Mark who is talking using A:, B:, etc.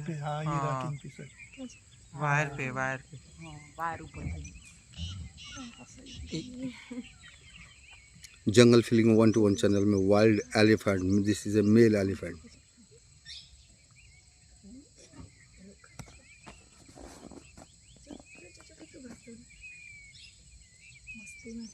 A: पे हाँ ये रहा किंगफिशर।
B: वायर पे वायर पे
C: वायर ऊपर
D: जंगल फीलिंग 121 चैनल में wild elephant, this is a mail elephant.
C: मस्ती में